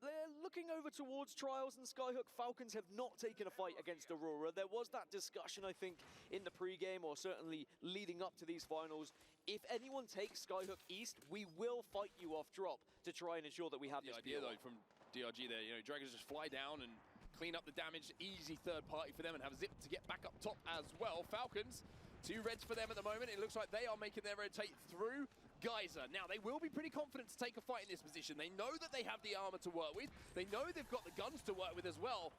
they're looking over towards Trials and Skyhook. Falcons have not taken a fight against Aurora. There was that discussion, I think, in the pre-game, or certainly leading up to these finals. If anyone takes Skyhook East, we will fight you off drop to try and ensure that we have this idea, though, from DRG there, you know, Dragons just fly down and clean up the damage. Easy third party for them, and have Zip to get back up top as well. Falcons, 2 reds for them at the moment. It looks like they are making their rotate through Geyser. Now, they will be pretty confident to take a fight in this position. They know that they have the armor to work with. They know they've got the guns to work with as well.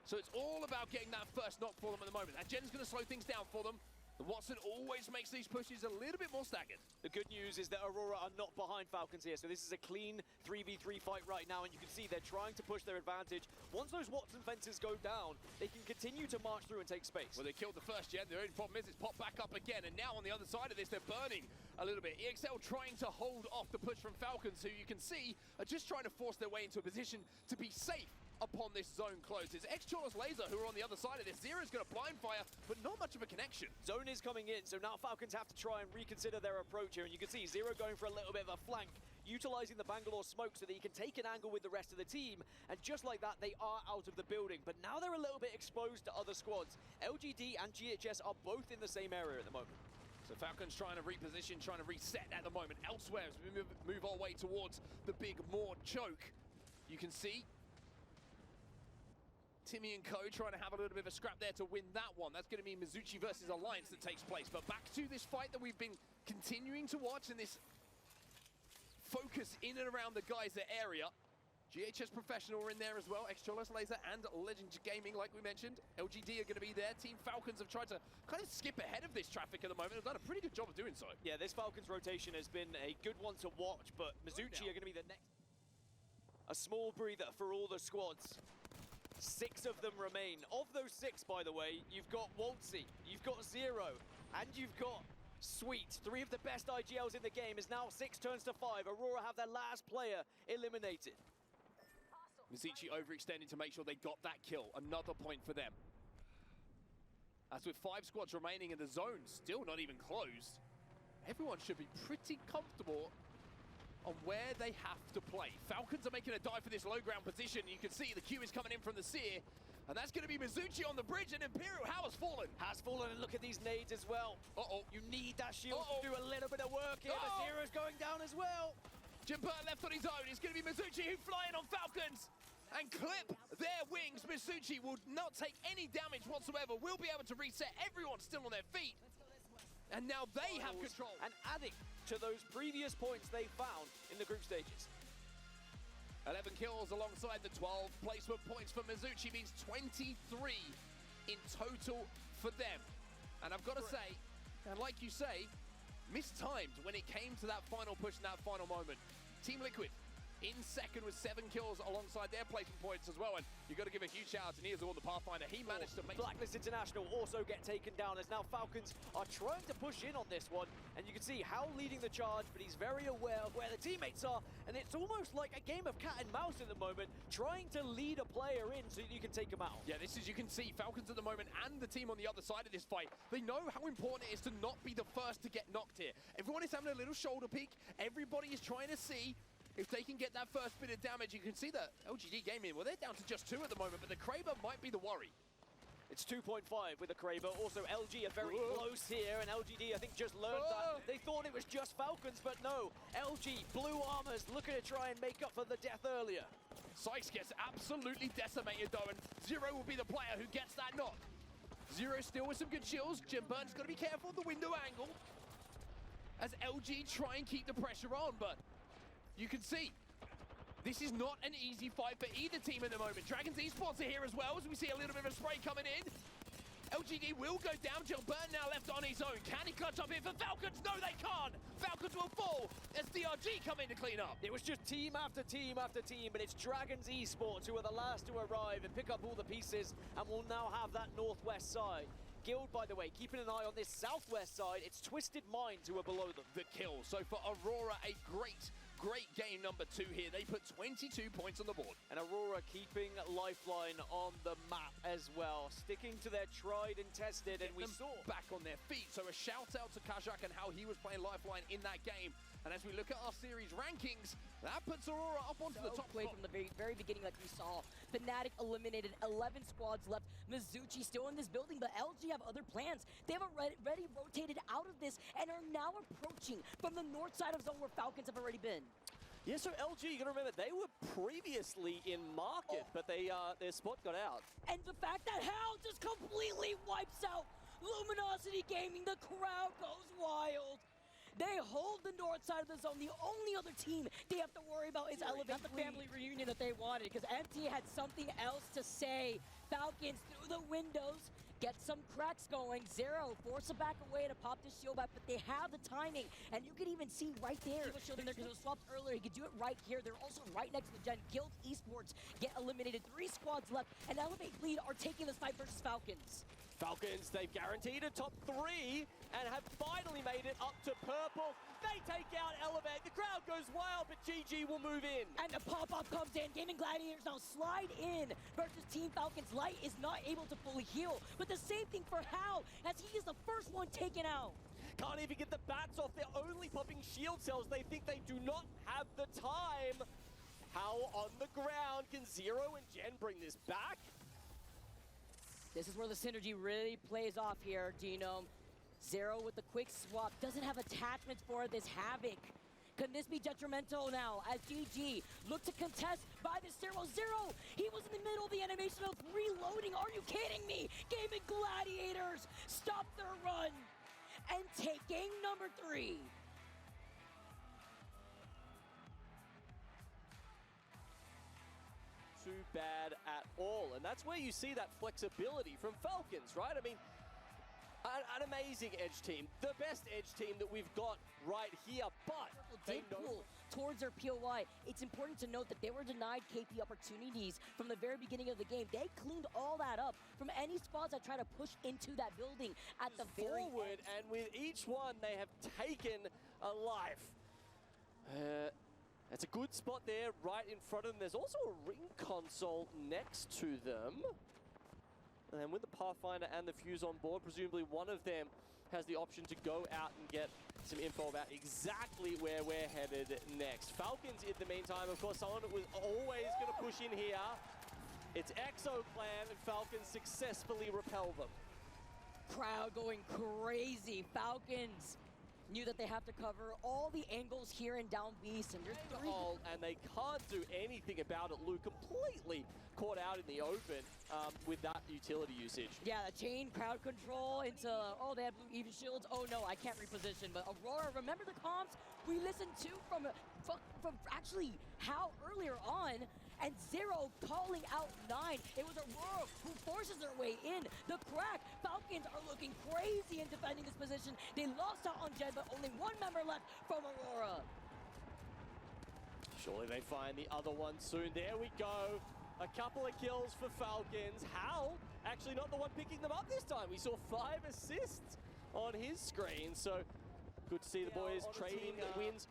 So it's all about getting that first knock for them at the moment. That Gen's going to slow things down for them. The Watson always makes these pushes a little bit more staggered. The good news is that Aurora are not behind Falcons here, so this is a clean 3v3 fight right now, and you can see they're trying to push their advantage. Once those Watson fences go down, they can continue to march through and take space. Well, they killed the first Gen. The only problem is it's popped back up again, and now on the other side of this, they're burning a little bit. EXL trying to hold off the push from Falcons, who you can see are just trying to force their way into a position to be safe upon this zone closes. ExCHORLOS who are on the other side of this. Zero's going to blind fire, but not much of a connection. Zone is coming in, so now Falcons have to try and reconsider their approach here, and you can see Zero going for a little bit of a flank, utilizing the Bangalore smoke so that he can take an angle with the rest of the team, and just like that, they are out of the building. But now they're a little bit exposed to other squads. LGD and GHS are both in the same area at the moment. So Falcons trying to reposition, trying to reset at the moment. Elsewhere, as we move our way towards the big Maw choke, you can see Timmy and Co trying to have a little bit of a scrap there to win that one. That's going to be Mizuchi versus Alliance that takes place. But back to this fight that we've been continuing to watch, and this focus in and around the Geyser area. GHS Professional are in there as well. ExCHORLOS and Legend Gaming, like we mentioned. LGD are going to be there. Team Falcons have tried to kind of skip ahead of this traffic at the moment. They've done a pretty good job of doing so. Yeah, this Falcons rotation has been a good one to watch, but Mizuchi are going to be the next. A small breather for all the squads. 6 of them remain. Of those 6, by the way, you've got Waltzy, you've got Zero, and you've got Sweet. 3 of the best IGLs in the game. Is now 6 turns to 5. Aurora have their last player eliminated. Mizuchi overextending to make sure they got that kill. Another point for them. As with 5 squads remaining in the zone, still not even closed, everyone should be pretty comfortable on where they have to play. Falcons are making a dive for this low ground position. You can see the Q is coming in from the Seer, and that's going to be Mizuchi on the bridge, and ImperialHal has fallen. Has fallen, and look at these nades as well. You need that shield to do a little bit of work here. The Zero's going down as well. Jimber left on his own. It's going to be Mizuchi who fly in on Falcons and clip their wings. Mizuchi will not take any damage whatsoever. Will be able to reset. Everyone's still on their feet. And now they have control. And adding to those previous points they found in the group stages. 11 kills alongside the 12 placement points for Mizuchi means 23 in total for them. And I've got to say, and like you say, mistimed when it came to that final push in that final moment. Team Liquid in second with 7 kills alongside their placement points as well, and you've got to give a huge shout out to Neazor, the Pathfinder. He managed to make Blacklist International also get taken down, as now Falcons are trying to push in on this one, and you can see Hal leading the charge, but he's very aware of where the teammates are, and it's almost like a game of cat and mouse at the moment, trying to lead a player in so that you can take him out. Yeah, this is, you can see Falcons at the moment and the team on the other side of this fight, they know how important it is to not be the first to get knocked here. Everyone is having a little shoulder peek, everybody is trying to see if they can get that first bit of damage. You can see that LGD Gaming, well, they're down to just 2 at the moment, but the Kraber might be the worry. It's 2.5 with the Kraber. Also, LG are very close here, and LGD, I think, just learned that. They thought it was just Falcons, but no. LG, blue armors, looking to try and make up for the death earlier. Sykes gets absolutely decimated, though, and Zero will be the player who gets that knock. Zero still with some good shields. Jim Burn's got to be careful of the window angle as LG try and keep the pressure on, but you can see this is not an easy fight for either team at the moment. Dragons ESPORTS are here as well, as we see a little bit of a spray coming in. LGD will go down. Gilbert now left on his own. Can he clutch up here for Falcons? No, they can't. Falcons will fall as DRG come in to clean up. It was just team after team after team, but it's Dragons ESPORTS who are the last to arrive and pick up all the pieces, and will now have that northwest side. Guild, by the way, keeping an eye on this southwest side. It's Twisted Minds who are below them. The kill. So for Aurora, a great game number 2 here. They put 22 points on the board. And Aurora keeping Lifeline on the map as well, sticking to their tried and tested, and we saw back on their feet. So a shout out to Kajak and how he was playing Lifeline in that game. And as we look at our series rankings, that puts Aurora up onto the top play spot. from the very beginning, like we saw. Fnatic eliminated, 11 squads left. Mizuchi still in this building, but LG have other plans. They have already rotated out of this and are now approaching from the north side of zone where Falcons have already been. Yeah, so LG, you gotta remember, they were previously in market, but their spot got out. And the fact that Hal just completely wipes out Luminosity Gaming, the crowd goes wild. They hold the north side of the zone. The only other team they have to worry about is Elevate. Not the family reunion that they wanted, because MT had something else to say. Falcons through the windows, get some cracks going. Zero force it back away to pop this shield back, but they have the timing. And you can even see right there, he was shielding there because it was swapped earlier. He could do it right here. They're also right next to the Gen. Guild Esports get eliminated. 3 squads left, and Elevate Lead are taking this fight versus Falcons. Falcons, they've guaranteed a top 3 and have finally made it up to purple. They take out Elevate. The crowd goes wild, but GG will move in. And the pop-up comes in. Gaming Gladiators now slide in versus Team Falcons. Light is not able to fully heal, but the same thing for Hal, as he is the first one taken out. Can't even get the bats off. They're only popping shield cells. They think they do not have the time. How on the ground can Zero and Gen bring this back? This is where the synergy really plays off here, Genome. Zero with the quick swap, doesn't have attachments for this Havoc. Could this be detrimental now as GG look to contest by the Zero? He was in the middle of the animation of reloading. Are you kidding me? Gaming Gladiators stop their run and taking number 3. Too bad at all. And that's where you see that flexibility from Falcons, right? I mean, an amazing edge team. The best edge team that we've got right here, but they did pull towards their POI. It's important to note that they were denied KP opportunities from the very beginning of the game. They cleaned all that up from any spots that try to push into that building at the very forward, end. and with each one, they have taken a life. It's a good spot there right in front of them. There's also a ring console next to them. And then with the Pathfinder and the Fuse on board, presumably one of them has the option to go out and get some info about exactly where we're headed next. Falcons, in the meantime, of course, someone was always going to push in here. It's Exo Clan, and Falcons successfully repel them. Crowd going crazy. Falcons knew that they have to cover all the angles here in down beast, and there's 3. And they can't do anything about it. Luke completely caught out in the open with that utility usage. Yeah, the chain crowd control into, oh, they have even shields. Oh no, I can't reposition. But Aurora, remember the comms we listened to from actually Hal earlier on, and Zero calling out 9. It was Aurora who forces their way in. The crack, Falcons are looking crazy in defending this position. They lost out on Jed, but only 1 member left from Aurora. Surely they find the other one soon. There we go. A couple of kills for Falcons. Hal, actually not the one picking them up this time. We saw 5 assists on his screen, so good to see the boys trading wins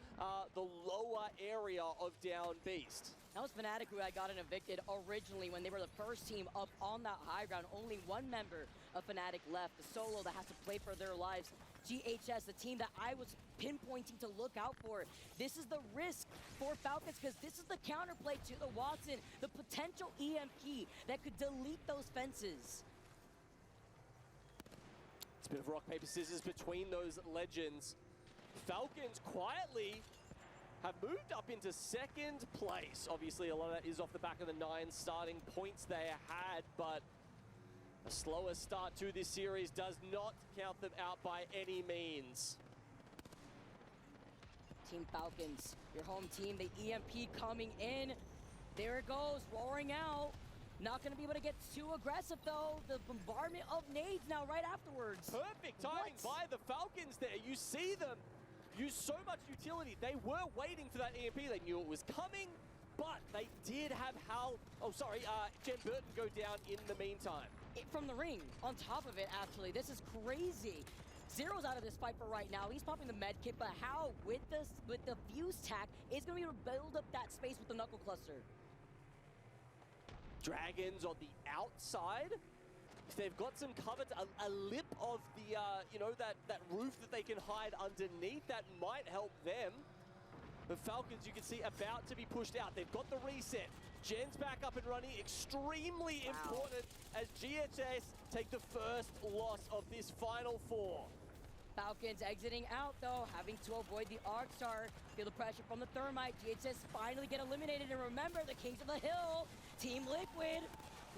the lower area of Down Beast. That was Fnatic who had gotten evicted originally when they were the first team up on that high ground. Only 1 member of Fnatic left, the solo that has to play for their lives. GHS, the team that I was pinpointing to look out for. This is the risk for Falcons, because this is the counterplay to the Watson, the potential EMP that could delete those fences. It's a bit of rock, paper, scissors between those legends. Falcons quietly have moved up into 2nd place. Obviously, a lot of that is off the back of the 9 starting points they had, but a slower start to this series does not count them out by any means. Team Falcons, your home team, the EMP coming in. There it goes, roaring out. Not going to be able to get too aggressive, though. The bombardment of nades now right afterwards. Perfect timing by the Falcons there. You see them use so much utility. They were waiting for that EMP. They knew it was coming, but they did have Jen Burton go down in the meantime. From the ring, on top of it, actually. This is crazy. Zero's out of this fight for right now. He's popping the med kit, but how with the fuse tack is going to be able to build up that space with the knuckle cluster. Dragons on the outside. They've got some cover, a lip of the, that roof that they can hide underneath. That might help them. The Falcons, you can see, about to be pushed out. They've got the reset. Gen's back up and running. Extremely important as GHS take the first loss of this Final Four. Falcons exiting out though, having to avoid the Arc Star. Feel the pressure from the Thermite. GHS finally get eliminated, and remember, the Kings of the Hill, Team Liquid,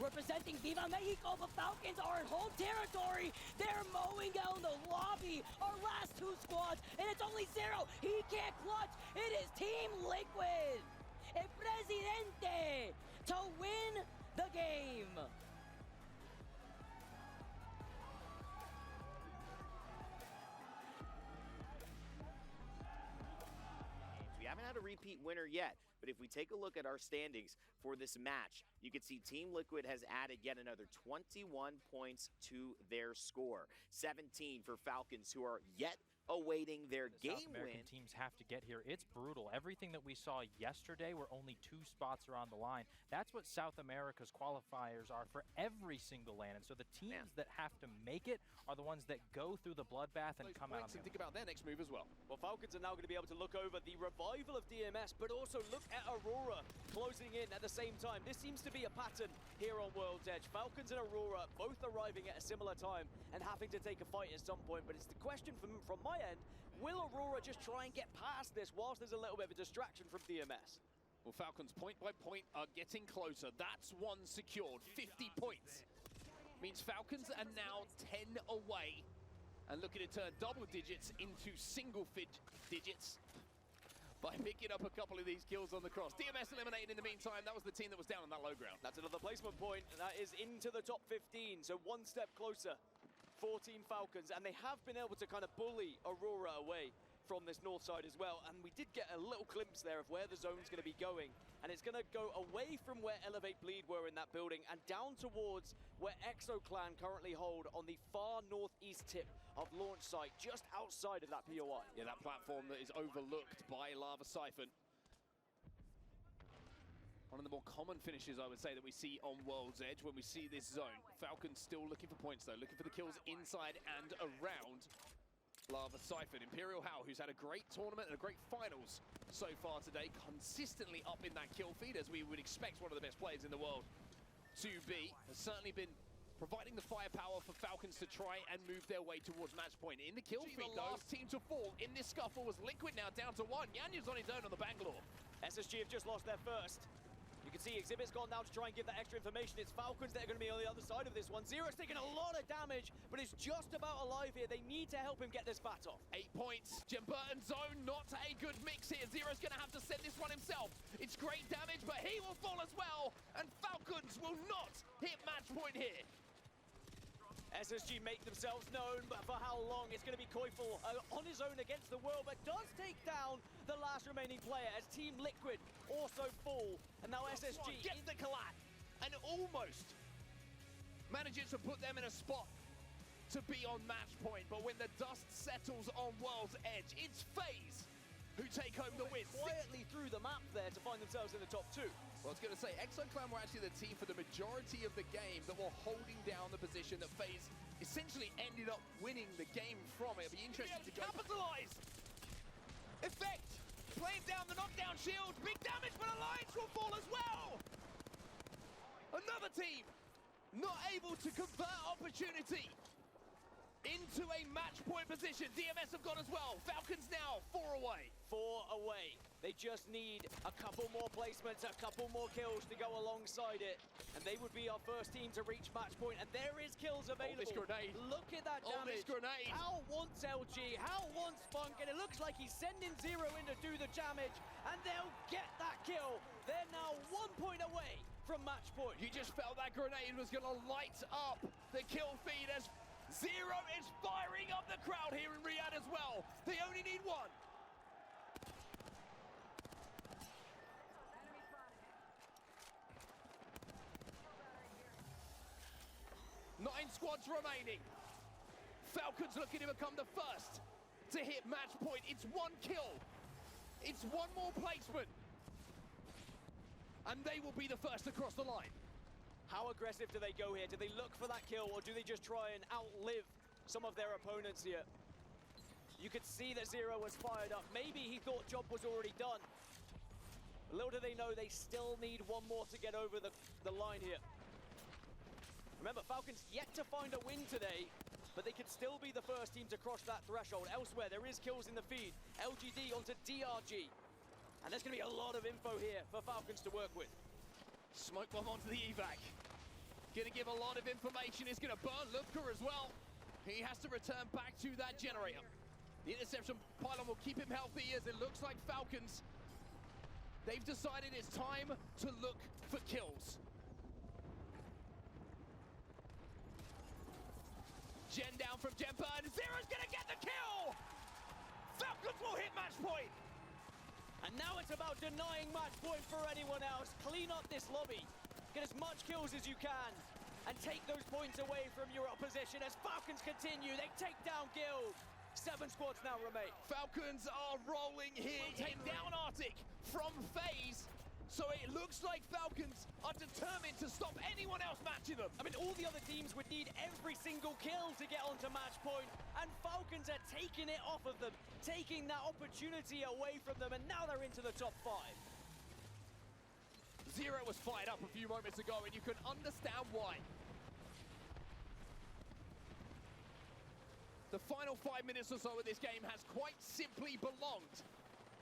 representing Viva Mexico. The Falcons are in home territory. They're mowing down the lobby. Our last two squads, and it's only Zero. He can't clutch. It is Team Liquid, El Presidente, to win the game. We haven't had a repeat winner yet, but if we take a look at our standings for this match, you can see Team Liquid has added yet another 21 points to their score. 17 for Falcons, who are yet awaiting their game South American win. teams have to get here. It's brutal. Everything that we saw yesterday where only 2 spots are on the line, that's what South America's qualifiers are for every single land. And so the teams that have to make it are the ones that go through the bloodbath and come out. And think about their next move as well. Well, Falcons are now going to be able to look over the revival of DMS, but also look at Aurora closing in at the same time. This seems to be a pattern here on World's Edge. Falcons and Aurora both arriving at a similar time and having to take a fight at some point, but it's the question from my end, will Aurora just try and get past this whilst there's a little bit of a distraction from DMS? Well, Falcons point by point are getting closer. That's one secured, 50 points. Means Falcons are now 10 away and looking to turn double digits into single digits by picking up a couple of these kills on the cross. DMS eliminated in the meantime. That was the team that was down on that low ground. That's another placement point, and that is into the top 15, so one step closer. 14 Falcons, and they have been able to kind of bully Aurora away from this north side as well, and we did get a little glimpse there of where the zone's going to be going, and it's going to go away from where Elevate Bleed were in that building and down towards where Exo Clan currently hold on the far northeast tip of launch site, just outside of that POI. Yeah, that platform that is overlooked by Lava Siphon. One of the more common finishes, I would say, that we see on World's Edge when we see this zone. Falcons still looking for points, though, looking for the kills inside and around Lava Siphon. ImperialHal, who's had a great tournament and a great finals so far today, consistently up in that kill feed, as we would expect one of the best players in the world to be. Has certainly been providing the firepower for Falcons to try and move their way towards match point. In the kill feed, the last team to fall in this scuffle was Liquid, now down to 1. Yanya's on his own on the Bangalore. SSG have just lost their first. You can see Exhibit's gone down to try and give that extra information. It's Falcons that are going to be on the other side of this one. Zero's taking a lot of damage, but is just about alive here. They need to help him get this bat off. 8 points. Jim Burton zone, not a good mix here. Zero's going to have to send this one himself. It's great damage, but he will fall as well. And Falcons will not hit match point here. SSG make themselves known, but for how long? It's going to be Koifel on his own against the world, but does take down the last remaining player as Team Liquid also fall. And now SSG gets the collat and almost manages to put them in a spot to be on match point. But when the dust settles on World's Edge, it's FaZe who take home the win. Quietly through the map there to find themselves in the top 2. Well, I was going to say, Exo Clan were actually the team for the majority of the game that were holding down the position that FaZe essentially ended up winning the game from. It'll be interesting to capitalize. Effect, playing down the knockdown shield, big damage, but Alliance will fall as well. Another team not able to convert opportunity into a match point position. DMS have gone as well. Falcons now 4 away. 4 away. They just need a couple more placements, a couple more kills to go alongside it. And they would be our first team to reach match point. And there is kills available. This grenade. Look at that damage. This grenade. How wants LG, how wants Funk, and it looks like he's sending Zero in to do the damage. And they'll get that kill. They're now 1 point away from match point. You just felt that grenade was going to light up the kill feed as Zero is firing up the crowd here in Riyadh as well. They only need 1. Nine squads remaining. Falcons looking to become the first to hit match point. It's 1 kill. It's 1 more placement. And they will be the first across the line. How aggressive do they go here? Do they look for that kill, or do they just try and outlive some of their opponents here? You could see that Zero was fired up. Maybe he thought job was already done. Little do they know they still need one more to get over the line here. Remember, Falcons yet to find a win today, but they could still be the first team to cross that threshold. Elsewhere, there is kills in the feed. LGD onto DRG. And there's going to be a lot of info here for Falcons to work with. Smoke bomb onto the evac. Gonna give a lot of information. He's gonna burn Luca as well. He has to return back to that generator. The interception pylon will keep him healthy as it looks like Falcons. They've decided it's time to look for kills. Gen down from Genburn. Zero's gonna get the kill! Falcons will hit match point! And now it's about denying match point for anyone else. Clean up this lobby. Get as much kills as you can. And take those points away from your opposition as Falcons continue. They take down Guild. 7 squads now remain. Falcons are rolling here. Take down Arctic from FaZe. So it looks like Falcons are determined to stop anyone else matching them. I mean, all the other teams would need every single kill to get onto match point, and Falcons are taking it off of them, taking that opportunity away from them, and now they're into the top 5. Zero was fired up a few moments ago, and you can understand why. The final 5 minutes or so of this game has quite simply belonged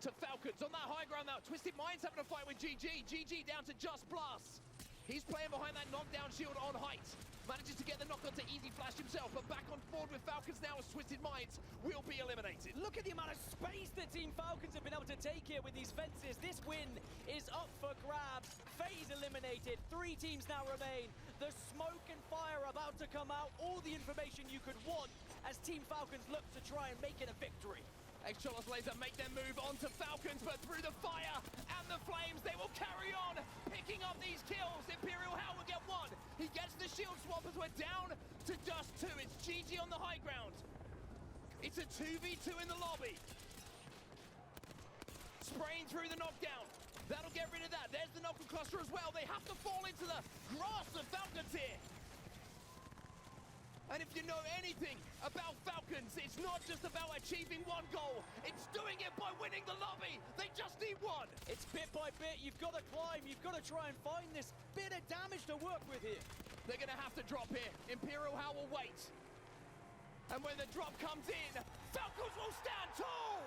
to Falcons. On that high ground now, Twisted Minds having a fight with GG. GG down to Just Blast. He's playing behind that knockdown shield on height. Manages to get the knock onto Easy Flash himself, but back on board with Falcons now as Twisted Minds will be eliminated. Look at the amount of space that Team Falcons have been able to take here with these fences. This win is up for grabs. FaZe eliminated. 3 teams now remain. The smoke and fire about to come out. All the information you could want as Team Falcons look to try and make it a victory. Ex-Cholos Laser make their move onto Falcons, but through the fire and the flames, they will carry on, picking up these kills. ImperialHal will get 1. He gets the shield swap as we're down to just 2. It's GG on the high ground. It's a 2v2 in the lobby. Spraying through the knockdown. That'll get rid of that. There's the knockdown cluster as well. They have to fall into the grasp of Falcons here. And if you know anything about Falcons, it's not just about achieving 1 goal. It's doing it by winning the lobby. They just need 1. It's bit by bit. You've got to climb. You've got to try and find this bit of damage to work with here. They're going to have to drop here. ImperialHal will wait. And when the drop comes in, Falcons will stand tall.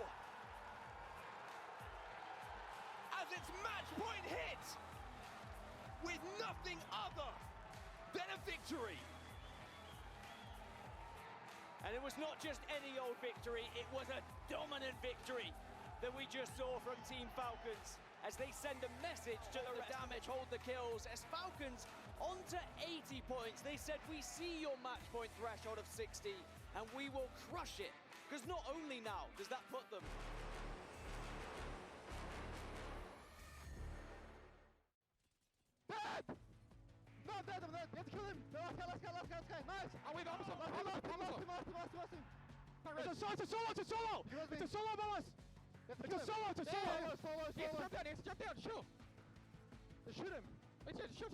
As its match point hit with nothing other than a victory. And it was not just any old victory, it was a dominant victory that we just saw from Team Falcons as they send a message to the damage, hold the kills, as Falcons onto 80 points. They said, we see your match point threshold of 60 and we will crush it. Because not only now does that put them No, I'm dead, let's kill him! No, let's go, nice! Oh wait, I'm It's a solo! It's a solo, Bolas! It's a solo! Jump down, shoot! Just shoot him! Shoot!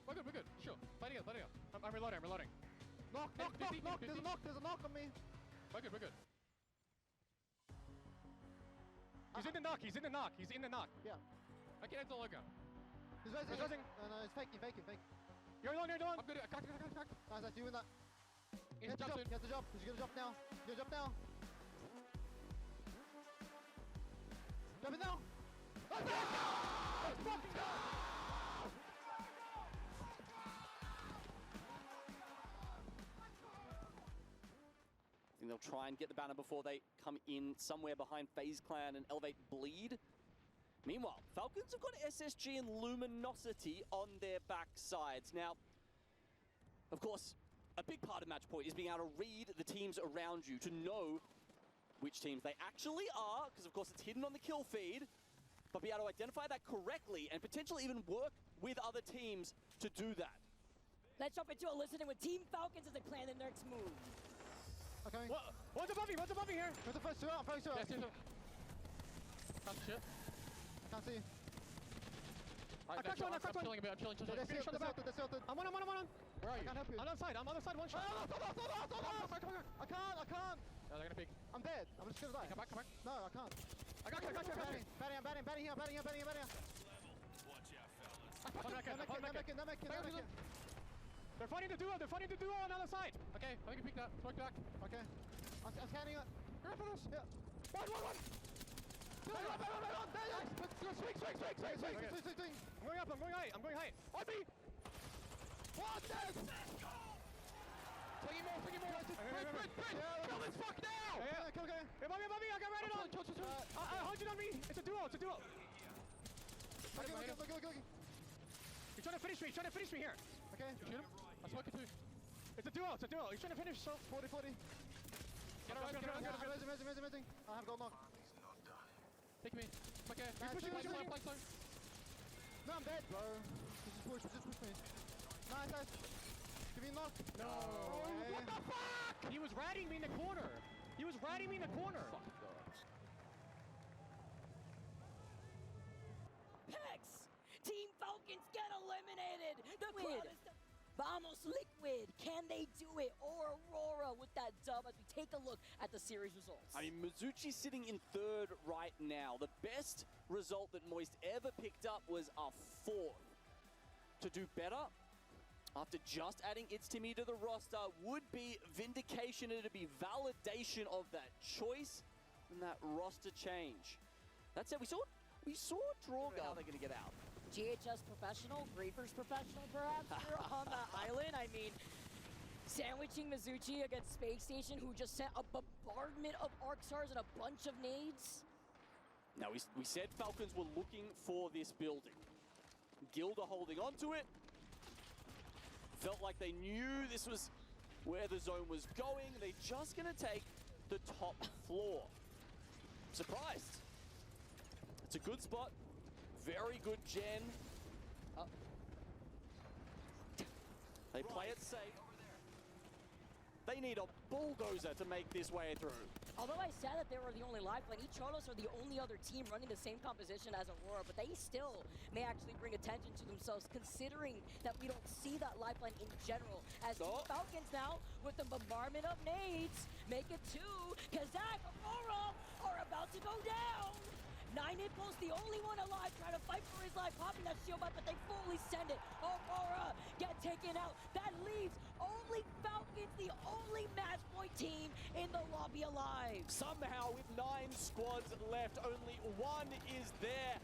We're good, shoot. Fight again. I'm reloading. Knock! There's a knock on me! We're good. He's in the knock. Yeah. Okay, that's all I got. He's rising. No, it's faking. You're alone. I'm good. Crack. Nice, that's you in that. He has to jump. He's gonna jump now. Jumping now. Let's fucking go! I think they'll try and get the banner before they come in somewhere behind FaZe Clan and Elevate Bleed. Meanwhile, Falcons have got SSG and Luminosity on their backsides. Now, of course, a big part of match point is being able to read the teams around you to know which teams they actually are, because of course it's hidden on the kill feed, but be able to identify that correctly and potentially even work with other teams to do that. Let's jump into a listening with Team Falcons as they plan their next move. Okay. What's above me here? What's the first two out? Yes. Can't shit. Can't see. I'm chilling a bit. They're tilted. I'm on. Where are you? I can't help you. I'm on the side, one shot. Come on. I can't. they're gonna peek. I'm dead. I'm just gonna die. Come back, come back. No, I can't. I got you. Batting here. One back in. No make it. They're fighting the duo on the other side. Okay, I think you peek that. Smoke back. Okay. I'm scanning it. You're up on us. Yeah. One. Run. Let's go. Swing. Swing. I'm going high. On me. What this? Swinging more. Sprint. Kill this fuck now. Yeah. Okay. Hey, mommy, I got ready on. 100 on me. It's a duo. Look. You're trying to finish me here. Okay. Shoot him. I smoke it too. It's a duo. You're trying to finish, so 40. get around. Amazing. I have gold knock. Take me. Okay. Nice, You're pushing. nice. No, I'm dead, bro. Just push me. Nice. Give me a knock. No. Okay. What the fuck? He was riding me in the corner. Pex! Team Falcons get eliminated! The crowd is... Vamos Liquid! Can they do it? Or Aurora with that dub as we take a look at the series results. I mean, Mizuchi's sitting in third right now. The best result that Moist ever picked up was a fourth. To do better, after just adding It's Timmy to the roster, would be vindication and it'd be validation of that choice and that roster change. That said, we saw Droga. How they're gonna get out? GHS professional, Reapers professional perhaps here on the island. I mean, sandwiching Mizuchi against Space Station, who just sent a bombardment of arc stars and a bunch of nades. Now, we said Falcons were looking for this building. Gilda holding on to it. Felt like they knew this was where the zone was going. They're just gonna take the top floor. Surprised. It's a good spot. Very good gen. They play it safe. They need a bulldozer to make this way through. Although I said that they were the only lifeline, Echolos are the only other team running the same composition as Aurora, but they still may actually bring attention to themselves, considering that we don't see that lifeline in general. As Team Falcons now, with the bombardment of nades, make it 2. Kazakh, Aurora are about to go down. 9 Impulse, the only one alive, trying to fight for his life, popping that shield back, but they fully send it. Aurora get taken out. That leaves only Falcons, the only match point team in the lobby alive. Somehow, with 9 squads left, only 1 is there.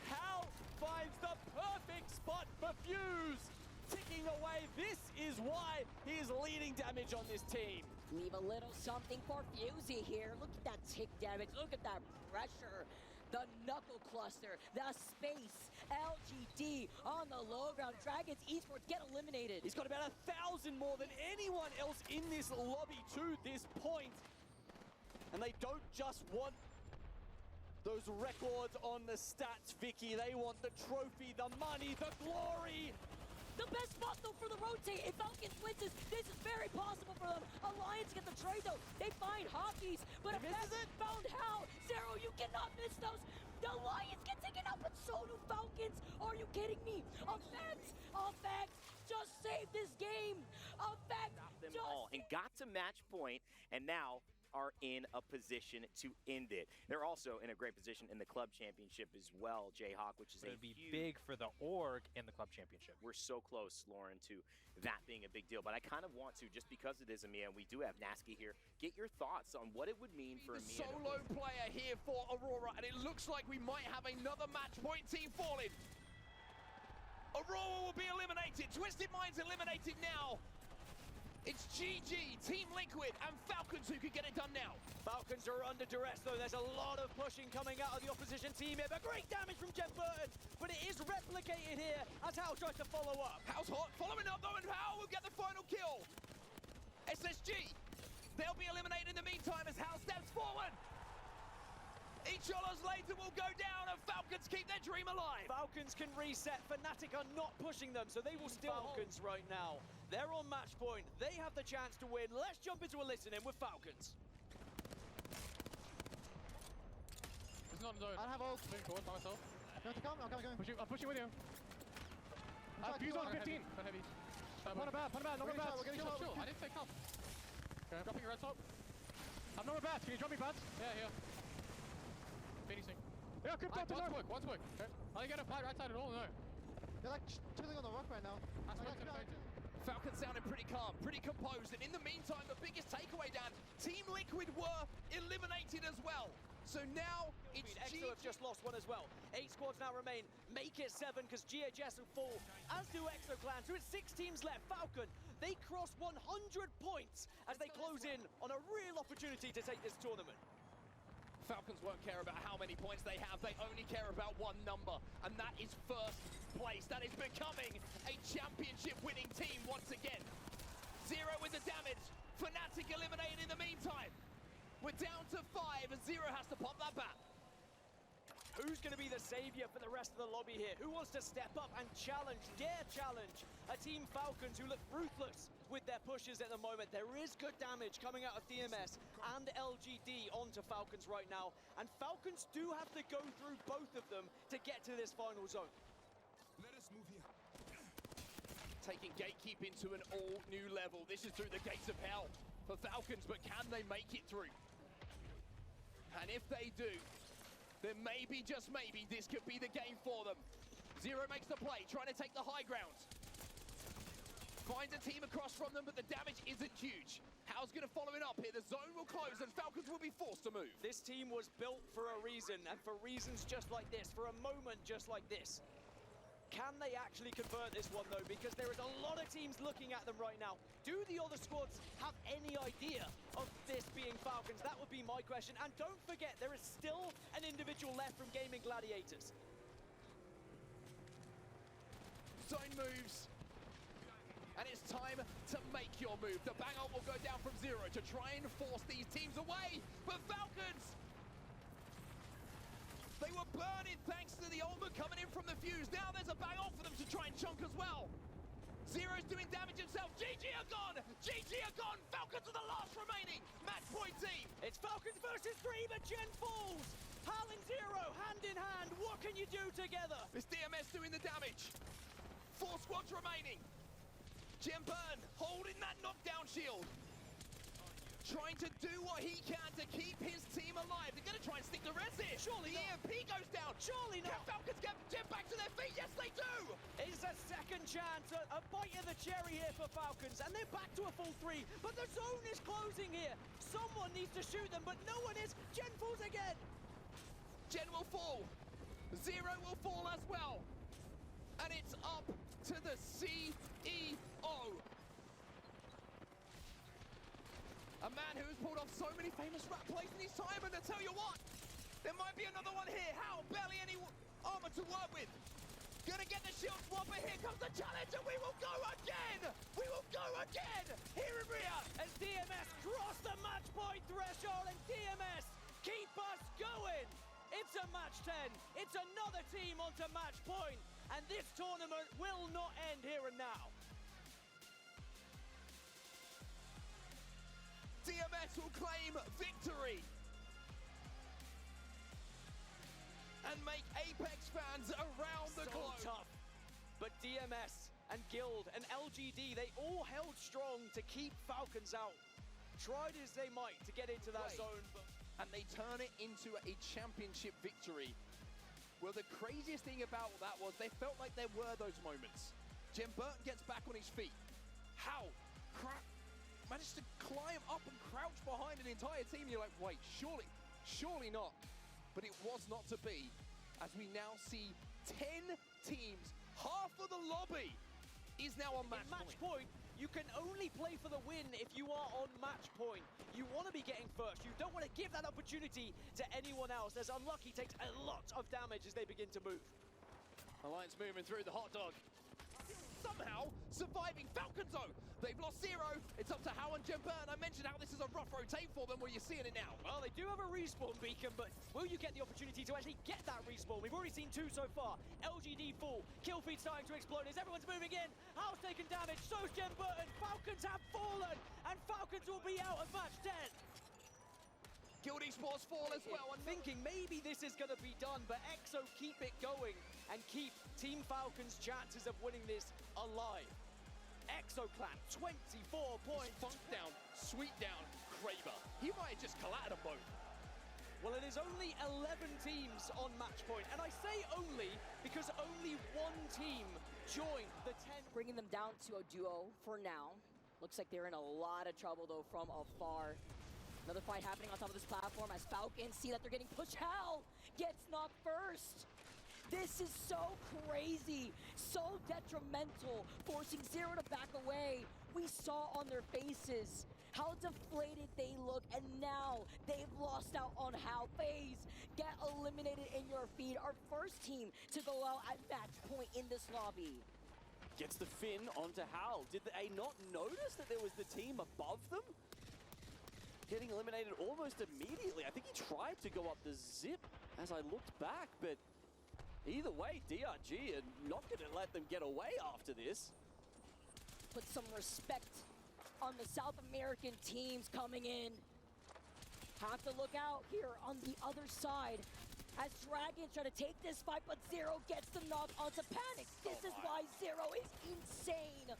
Hal finds the perfect spot for Fuse. Ticking away, this is why he is leading damage on this team. Leave a little something for Fusey here. Look at that tick damage, look at that pressure. The knuckle cluster, the space, LGD on the low ground. Dragons Esports get eliminated. He's got about 1,000 more than anyone else in this lobby to this point. And they don't just want those records on the stats, Vicky. They want the trophy, the money, the glory. The best spot though for the rotate. If Falcons wins this is very possible for them. Alliance get the trade though. They find Hockeys, but if that's found Hal, Zero, you cannot miss those. The Alliance get taken out, but so do Falcons. Are you kidding me? Effects, just save this game. Effects, Them all and got to match point, and now are in a position to end it. They're also in a great position in the club championship as well, Jayhawk, which is It'd be big for the org in the club championship. We're so close, Lauren, to that being a big deal. But I kind of want to, just because it is EMEA, and we do have Nasky here, get your thoughts on what it would mean for EMEA. Solo player here for Aurora, and it looks like we might have another match point team falling. Aurora will be eliminated. Twisted Minds eliminated now. It's GG, Team Liquid, and Falcons who can get it done now. Falcons are under duress, though. There's a lot of pushing coming out of the opposition team here, but great damage from Jeff Burton. But it is replicated here as Hal tries to follow up. Hal's hot, following up though, and Hal will get the final kill. SSG, they'll be eliminated in the meantime as Hal steps forward. Each Cholos later will go down, and Falcons keep their dream alive. Falcons can reset. Fnatic are not pushing them, so they will still Falcons right now. They're on match point. They have the chance to win. Let's jump into a listen-in with Falcons. It's not in zone. I have ult. Moving forward by myself. You want to come? I'm coming. I'm pushing with you. Fuse on 15. Not heavy. Put him out, no one bad. We're getting shot. Chill. I didn't take help. Okay. Dropping your red top. I'm not bad. Can you drop me pads? Yeah, here. Finishing. Yeah, good top. One smoke. Okay. Are they gonna fight right side at all? No. They're like chilling on the rock right now. I smoke to the fence. Falcon sounding pretty calm, pretty composed, and in the meantime, the biggest takeaway, Dan, Team Liquid were eliminated as well. So now it's EXO have just lost one as well. 8 squads now remain. Make it 7 because GHS will fall, as do EXO Clan. So it's 6 teams left. Falcon, they cross 100 points as they close in on a real opportunity to take this tournament. Falcons won't care about how many points they have. They only care about one number, and that is first place. That is becoming a championship-winning team once again. Zero with the damage. Fnatic eliminated in the meantime. We're down to 5, and Zero has to pop that back. Who's going to be the savior for the rest of the lobby here? Who wants to step up and dare challenge a Team Falcons who look ruthless with their pushes at the moment? There is good damage coming out of DMS and LGD onto Falcons right now, and Falcons do have to go through both of them to get to this final zone. Let us move here. Taking gatekeeping to an all-new level. This is through the gates of hell for Falcons, but can they make it through? And if they do, then maybe, just maybe, this could be the game for them. Zero makes the play, trying to take the high ground. Finds a team across from them, but the damage isn't huge. Hal's going to follow it up here. The zone will close, and Falcons will be forced to move. This team was built for a reason, and for reasons just like this, for a moment just like this. Can they actually convert this one, though? Because there is a lot of teams looking at them right now. Do the other squads have any idea of this being Falcons? That would be my question. And don't forget, there is still an individual left from Gaming Gladiators. Zone moves. And it's time to make your move. The bang-up will go down from Zero to try and force these teams away. But Falcons, they were burning thanks to the ultimate coming in from the fuse. Now there's a bang-on for them to try and chunk as well. Zero's doing damage himself. GG are gone! GG are gone! Falcons are the last remaining match point team! It's Falcons versus 3, but Gen falls! Hal and Zero, hand in hand, what can you do together? It's DMS doing the damage. 4 squads remaining. Gen Burn holding that knockdown shield. Trying to do what he can to keep his team alive. They're going to try and stick the res here. Surely the EMP goes down. Surely not. Can Falcons get Gen back to their feet? Yes, they do. It's a second chance, a bite of the cherry here for Falcons, and they're back to a full 3. But the zone is closing here. Someone needs to shoot them, but no one is. Gen falls again. Gen will fall. Zero will fall as well. And it's up to the CEO. A man who has pulled off so many famous rap plays in his time, and I tell you what, there might be another one here. How? Barely any armor to work with. Gonna get the shield swapper. Here comes the challenge, and we will go again. We will go again here in Rio. As DMS cross the match point threshold, and DMS keep us going. It's a match 10. It's another team onto match point, and this tournament will not end here and now. DMS will claim victory and make Apex fans around the globe. Tough. But DMS and Guild and LGD, they all held strong to keep Falcons out. Tried as they might to get into that zone, but... And they turn it into a championship victory. Well, the craziest thing about that was they felt like there were those moments. Gen Burton gets back on his feet. How? Crap. Managed to climb up and crouch behind an entire team. You're like, wait, surely not. But it was not to be, as we now see 10 teams. Half of the lobby is now on match point. You can only play for the win if you are on match point. You want to be getting first. You don't want to give that opportunity to anyone else, as Unlucky takes a lot of damage as they begin to move. Alliance moving through the hot dog. Somehow surviving Falcon Zone. They've lost Zero. It's up to Hal and Gen Burn. I mentioned how this is a rough rotate for them. Well, you're seeing it now. Well, they do have a respawn beacon, but will you get the opportunity to actually get that respawn? We've already seen 2 so far. LGD full. Kill feed starting to explode as everyone's moving in. Hal's taken damage. So's Gen Burton. Falcons have fallen, and Falcons will be out of match 10. Guild esports fall as well. And thinking maybe this is going to be done, but EXO keep it going and keep Team Falcon's chances of winning this alive. ExoClan, 24 points. Funk down, Sweet down, Kraber. He might have just collided them both. Well, it is only 11 teams on match point, and I say only because only one team joined the 10. Bringing them down to a duo for now. Looks like they're in a lot of trouble, though, from afar. Another fight happening on top of this platform as Falcons see that they're getting pushed. Hal gets knocked first. This is so crazy, so detrimental, forcing Zero to back away. We saw on their faces how deflated they look, and now they've lost out on Hal. FaZe get eliminated in your feed. Our first team to go out at match point in this lobby. Gets the Finn onto Hal. Did they not notice that there was the team above them? Getting eliminated almost immediately. I think he tried to go up the zip as I looked back, but either way, DRG are not going to let them get away after this. Put some respect on the South American teams coming in. Have to look out here on the other side as Dragons try to take this fight, but Zero gets the knock onto Panic. This is why Zero is insane.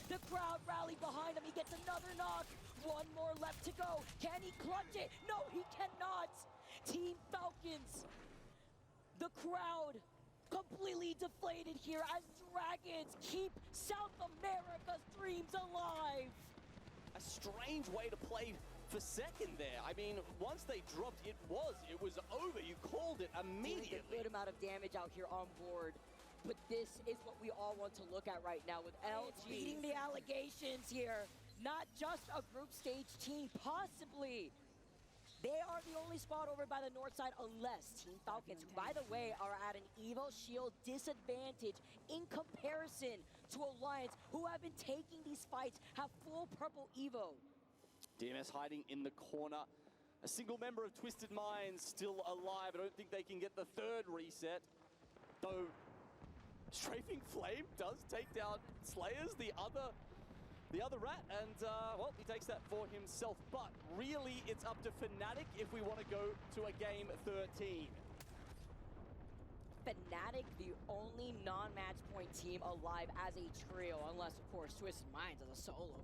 The crowd rally behind him. He gets another knock. One more left to go. Can he clutch it? No, he cannot. Team Falcons. The crowd completely deflated here as Dragons keep South America's dreams alive. A strange way to play for second there. I mean, once they dropped, it was over. You called it immediately. Doing a good amount of damage out here on board. But this is what we all want to look at right now with LG beating the allegations here. Not just a group stage team, possibly. They are the only squad over by the north side, unless Team Falcons, who, by the way, are at an Evo Shield disadvantage in comparison to Alliance, who have been taking these fights, have full purple Evo. DMS hiding in the corner. A single member of Twisted Minds still alive. I don't think they can get the third reset. Though, Strafing Flame does take down Slayers, the other rat, and well, he takes that for himself. But really, it's up to Fnatic if we want to go to a game 13. Fnatic, the only non-match point team alive as a trio, unless, of course, Twisted Minds as a solo.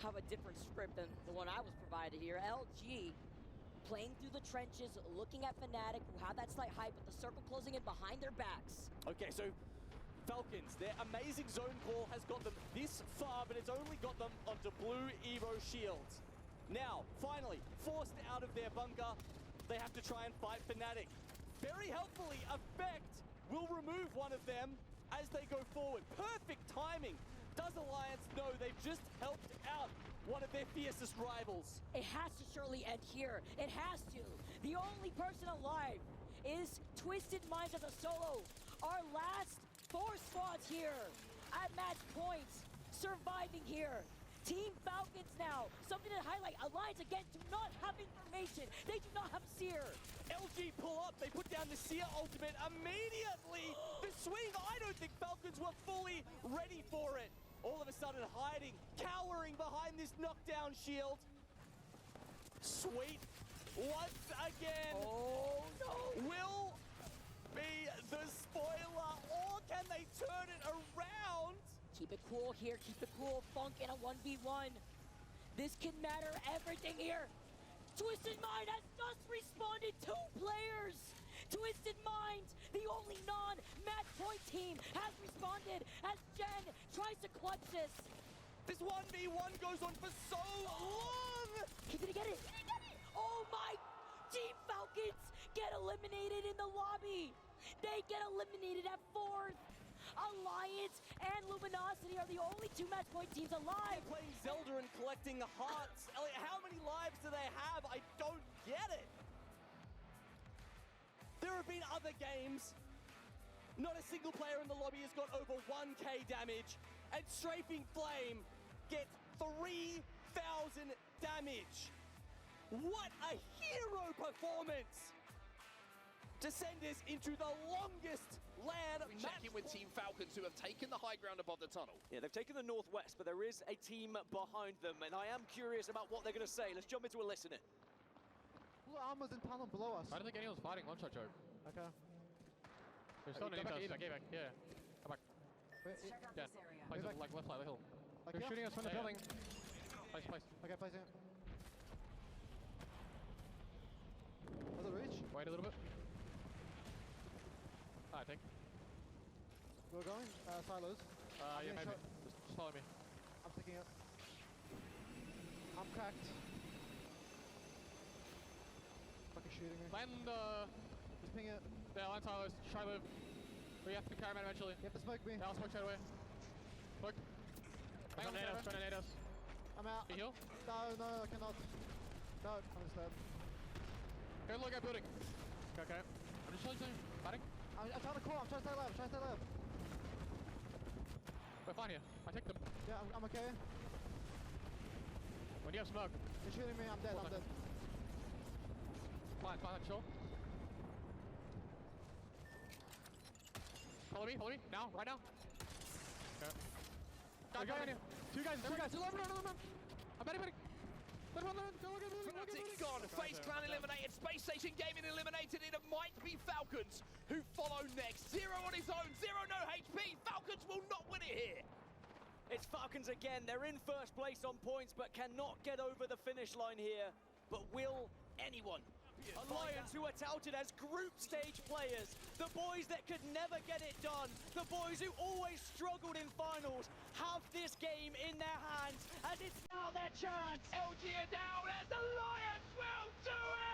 Have a different script than the one I was provided here. LG playing through the trenches, looking at Fnatic, who have that slight hype, but the circle closing in behind their backs. Okay, so Falcons, their amazing zone call has got them this far, but it's only got them onto blue Evo shields. Now, finally, forced out of their bunker, they have to try and fight Fnatic. Very helpfully, Effect will remove one of them as they go forward. Perfect timing. Does Alliance know they've just helped out one of their fiercest rivals? It has to surely end here. It has to. The only person alive is Twisted Minds as a solo. Our last 4 squads here at match points, surviving here. Team Falcons now, something to highlight. Alliance, again, do not have information. They do not have Seer. LG pull up, they put down the Seer ultimate immediately. The swing, I don't think Falcons were fully ready for it. All of a sudden hiding, cowering behind this knockdown shield. Sweet, once again, Oh no! will be the spoiler, or can they turn it around? Keep it cool here, keep it cool. Funk in a 1v1. This can matter everything here. Twisted Mind has just responded 2 players. Twisted Minds, the only non-match point team, has responded as Jen tries to clutch this. This 1v1 goes on for so long! He didn't get it, he didn't get it! Oh my! Team Falcons get eliminated in the lobby. They get eliminated at 4th. Alliance and Luminosity are the only 2 match point teams alive. They're playing Zelda and collecting hearts. Elliot, how many lives do they have? I don't get it. There have been other games. Not a single player in the lobby has got over 1k damage, and Strafing Flame gets 3,000 damage. What a hero performance to send us into the longest LAN We check in with Team Falcons, who have taken the high ground above the tunnel. Yeah, they've taken the northwest, but there is a team behind them, and I am curious about what they're going to say. Let's jump into a listening. Blue armor's in tunnel below us. I don't think anyone's fighting one shot, Joe. Okay. There's someone in us. Get back, yeah. Come back. Wait, Dead. Place Way it like left side of the hill. like They're here? shooting us from the Yeah, yeah. building. Place. Okay, placing it. Was it reach? Wait a little bit. I think. We're going. Silos. Yeah, getting maybe. shot. Just follow me. I'm picking it. I'm cracked. Fucking shooting me. Land, Just ping it. yeah, land silos. Try live. We have to caravan eventually. You have to smoke me. Yeah, I'll smoke straight away. Smoke. Bang on the caravan. Trying to nade us. I'm out. Can you heal? No, I cannot. No, I'm just dead. Go look at building. Okay. I'm just chilling. Fighting. I'm trying to call. I'm trying to stay alive. We're fine here. I take them. Yeah, I'm okay. When you have smoke. You're shooting me. I'm dead. I'm dead. Fine, sure. Follow me. Now, right now. Okay. Guy in here. Two guys. Run. I'm betting. Let one. Fnatic gone, FaZe Clan eliminated, Space Station Gaming eliminated, it might be Falcons who follow next. Zero on his own, Zero no HP, Falcons will not win it here. It's Falcons again. They're in first place on points, but cannot get over the finish line here. But will anyone? Alliance, who are touted as group stage players, the boys that could never get it done, the boys who always struggled in finals, have this game in their hands, and it's now their chance. LG are down as Alliance will do it!